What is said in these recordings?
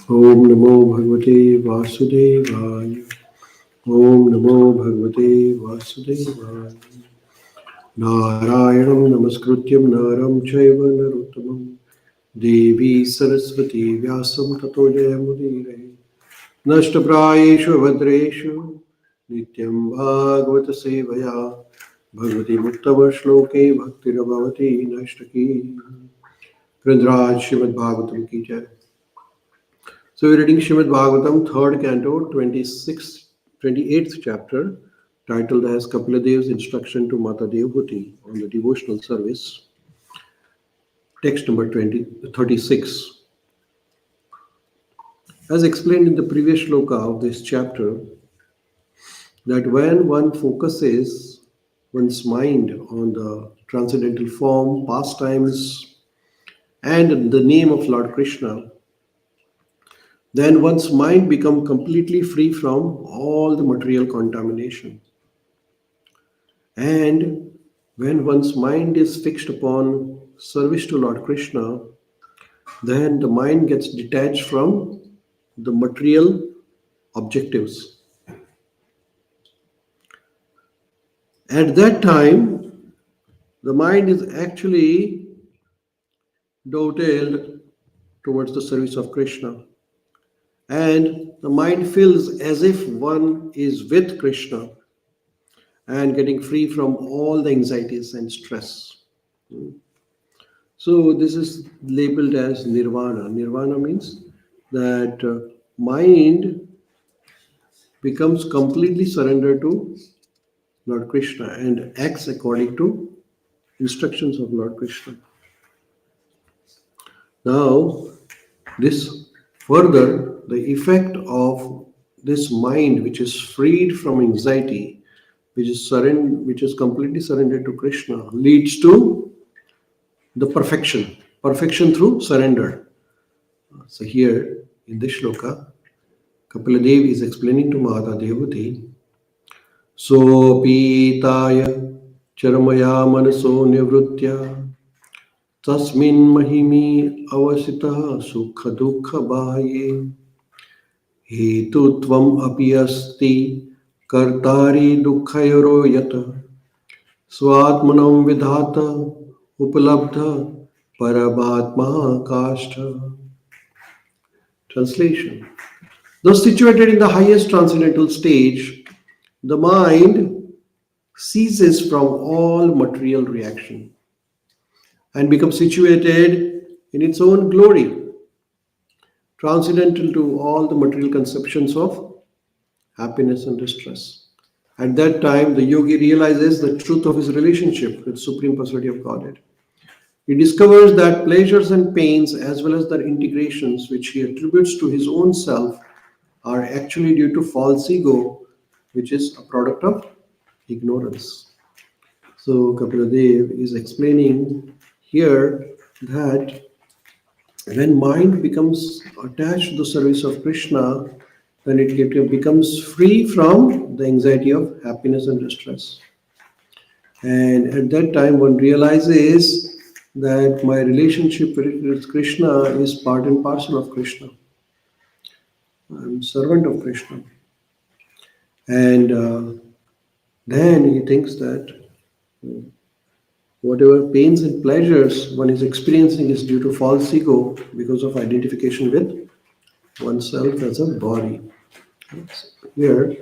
Om Namo Bhagavate Vasudevaya. Om Namo Bhagavate Vasudevaya. Narayanam Namaskrutyam Naram Chaiva Narottamam Devi Saraswati Vyasam Tato Jayamudire Nashtaprayeshu Bhadreshu Nityam Bhagavata Sevaya Bhagavati Muttama Shloke Bhaktirabhavati Nashtaki Grandraj Srimad Bhagavatam Ki Jai. So we're reading Srimad Bhagavatam, 3rd canto, 28th chapter, titled as Kapiladev's Instruction to Mata Devhuti on the Devotional Service. Text number 36. As explained in the previous shloka of this chapter, that when one focuses one's mind on the transcendental form, pastimes, and the name of Lord Krishna, then one's mind becomes completely free from all the material contamination. And when one's mind is fixed upon service to Lord Krishna, then the mind gets detached from the material objectives. At that time, the mind is actually dovetailed towards the service of Krishna. And the mind feels as if one is with Krishna and getting free from all the anxieties and stress. So this is labeled as nirvana. Nirvana means that mind becomes completely surrendered to Lord Krishna and acts according to instructions of Lord Krishna. Now, this further, the effect of this mind which is freed from anxiety, which is completely surrendered to Krishna, leads to the perfection through surrender. So here in this shloka, Kapiladev is explaining to Mata Devhuti, Sopitaya charamaya manaso nivritya tasmin mahimi avasita sukha dukha baye hetutvam api asti kartari dukkhayoro yata swatmanam vidhata upalabdha paramatma kashtha. Translation. Though situated in the highest transcendental stage, the mind ceases from all material reaction and becomes situated in its own glory, transcendental to all the material conceptions of happiness and distress. At that time, the yogi realizes the truth of his relationship with Supreme Personality of Godhead. He discovers that pleasures and pains, as well as their integrations, which he attributes to his own self, are actually due to false ego, which is a product of ignorance. So Kapiladev is explaining here that when mind becomes attached to the service of Krishna, then it becomes free from the anxiety of happiness and distress. And at that time, one realizes that my relationship with Krishna is part and parcel of Krishna. I'm servant of Krishna. And then he thinks that whatever pains and pleasures one is experiencing is due to false ego because of identification with oneself as a body. Here,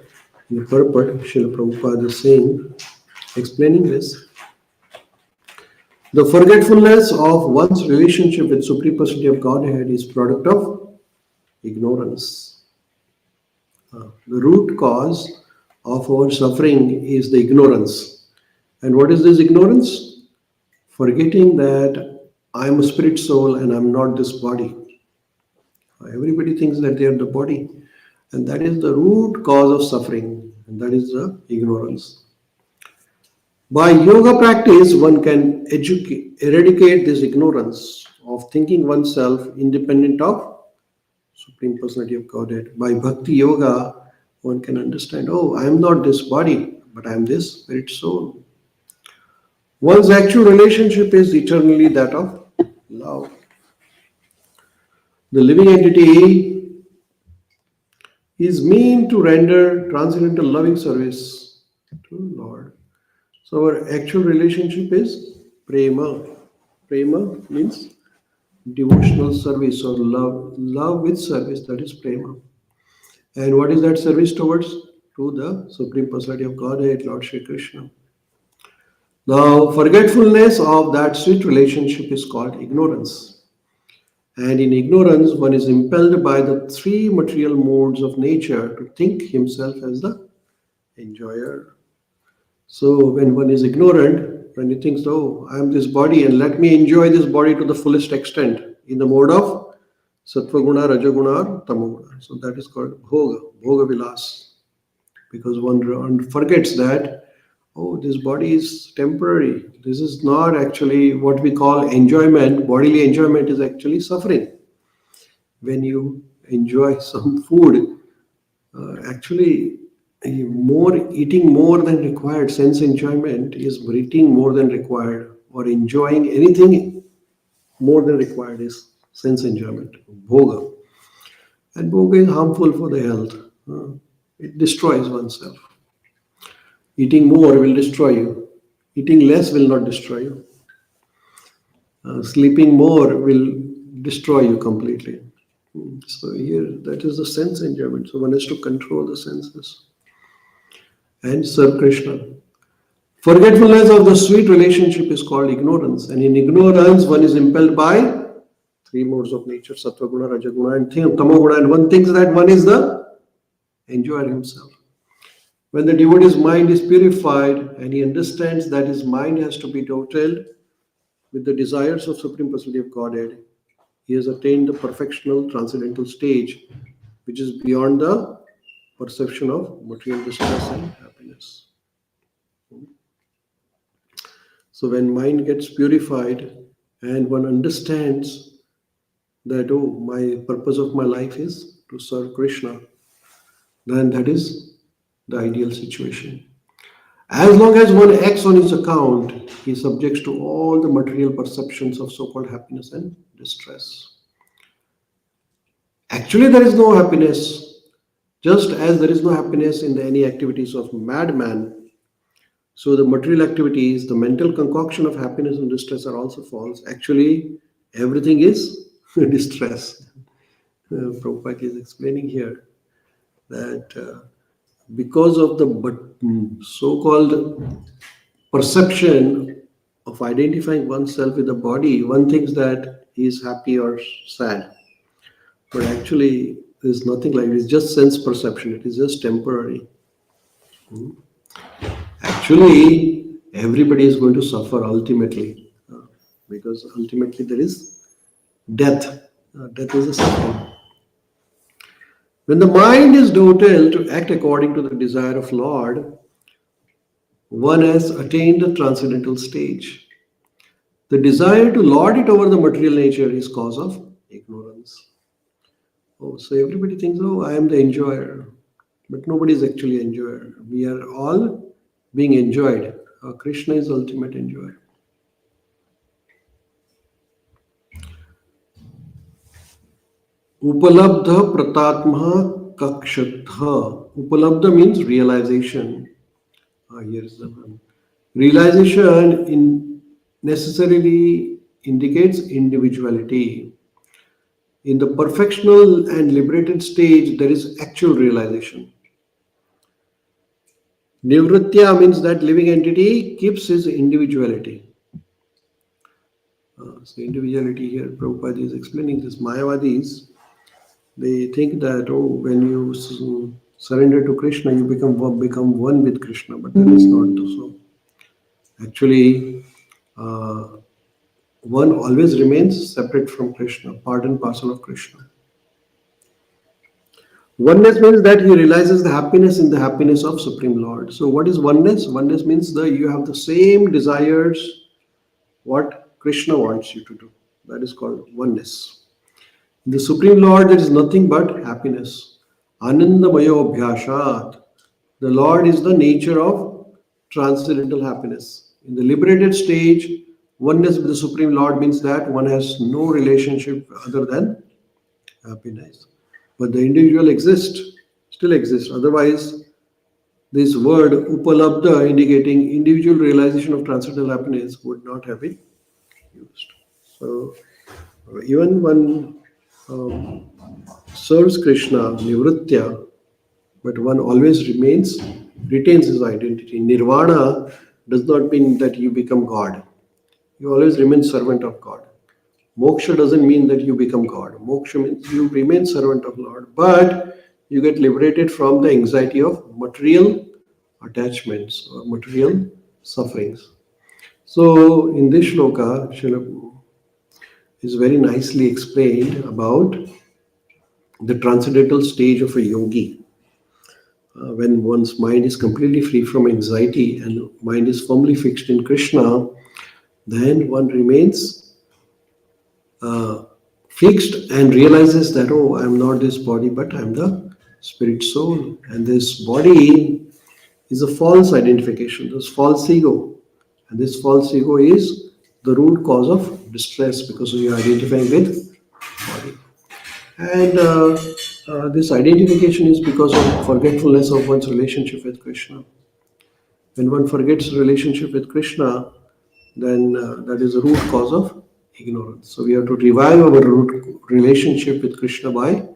in the purport, Srila Prabhupada is saying, explaining this, the forgetfulness of one's relationship with Supreme Personality of Godhead is product of ignorance. The root cause of our suffering is the ignorance. And what is this ignorance? Forgetting that I am a spirit soul and I am not this body. Everybody thinks that they are the body. And that is the root cause of suffering. And that is the ignorance. By yoga practice, one can eradicate this ignorance of thinking oneself independent of Supreme Personality of Godhead. By bhakti yoga, one can understand, oh, I am not this body, but I am this spirit soul. One's actual relationship is eternally that of love. The living entity is mean to render transcendental loving service to Lord. So our actual relationship is prema. Prema means devotional service or love. Love with service, that is prema. And what is that service towards? To the Supreme Personality of Godhead, Lord Shri Krishna. Now, forgetfulness of that sweet relationship is called ignorance. And in ignorance, one is impelled by the three material modes of nature to think himself as the enjoyer. So, when one is ignorant, when he thinks, oh, I am this body and let me enjoy this body to the fullest extent in the mode of Sattva Guna, Rajaguna, or Tamaguna. So, that is called Bhoga, Bhoga Vilas. Because one forgets that, oh, this body is temporary. This is not actually what we call enjoyment. Bodily enjoyment is actually suffering. When you enjoy some food, actually eating more than required, sense enjoyment is eating more than required, or enjoying anything more than required is sense enjoyment, bhoga. And bhoga is harmful for the health. It destroys oneself. Eating more will destroy you. Eating less will not destroy you. Sleeping more will destroy you completely. So here, that is the sense enjoyment. So one has to control the senses and serve Krishna. Forgetfulness of the sweet relationship is called ignorance. And in ignorance, one is impelled by three modes of nature, Sattva Guna, Rajaguna, and Tamaguna. And one thinks that one is the enjoyer himself. When the devotee's mind is purified and he understands that his mind has to be dotted with the desires of Supreme Personality of Godhead, he has attained the perfectional transcendental stage, which is beyond the perception of material distress and happiness. So when mind gets purified and one understands that, oh, my purpose of my life is to serve Krishna, then that is the ideal situation. As long as one acts on his account, he is subject to all the material perceptions of so-called happiness and distress. Actually, there is no happiness, just as there is no happiness in any activities of madman. So the material activities, the mental concoction of happiness and distress are also false. Actually, everything is distress. Prabhupada is explaining here that because of the so-called perception of identifying oneself with the body, one thinks that he is happy or sad. But actually, there is nothing like it. It's just sense perception. It is just temporary. Actually, everybody is going to suffer ultimately, because ultimately there is death. Death is a suffering. When the mind is doted to act according to the desire of Lord, one has attained the transcendental stage. The desire to lord it over the material nature is cause of ignorance. Oh, so everybody thinks, oh, I am the enjoyer. But nobody is actually enjoyer. We are all being enjoyed. Krishna is the ultimate enjoyer. Upalabdha pratatma kakshatha. Upalabdha means realization. Here is the one. Realization necessarily indicates individuality. In the perfectional and liberated stage, there is actual realization. Nivritya means that living entity keeps his individuality. So individuality here, Prabhupada is explaining this. Mayavadis, they think that, oh, when you surrender to Krishna, you become one with Krishna, but that is not so. Actually, one always remains separate from Krishna, part and parcel of Krishna. Oneness means that he realizes the happiness in the happiness of Supreme Lord. So what is oneness? Oneness means that you have the same desires what Krishna wants you to do. That is called oneness. In the Supreme Lord, there is nothing but happiness. Anandamayo Bhyashat. The Lord is the nature of transcendental happiness. In the liberated stage, oneness with the Supreme Lord means that one has no relationship other than happiness. But the individual exists still exists. Otherwise, this word upalabdha, indicating individual realization of transcendental happiness, would not have been used. So, even one serves Krishna, nivritya, but one always retains his identity. Nirvana does not mean that you become God. You always remain servant of God. Moksha doesn't mean that you become God. Moksha means you remain servant of Lord, but you get liberated from the anxiety of material attachments or material sufferings. So in this shloka, Srila is very nicely explained about the transcendental stage of a yogi. When one's mind is completely free from anxiety and mind is firmly fixed in Krishna, then one remains fixed and realizes that, oh, I'm not this body, but I'm the spirit soul. And this body is a false identification, this false ego. And this false ego is the root cause of distress because we are identifying with body. And this identification is because of forgetfulness of one's relationship with Krishna. When one forgets relationship with Krishna, then that is the root cause of ignorance. So we have to revive our root relationship with Krishna by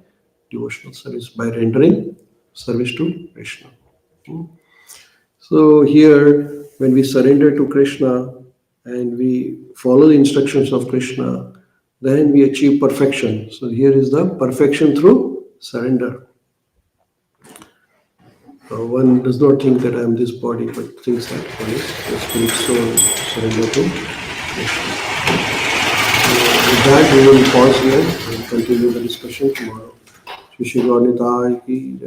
devotional service, by rendering service to Krishna. So here, when we surrender to Krishna and we follow the instructions of Krishna, then we achieve perfection. So here is the perfection through surrender. One does not think that I am this body, but thinks that one is the spirit soul, surrender to Krishna. So with that, we will pause here and continue the discussion tomorrow. Shri Gaur Nitai ki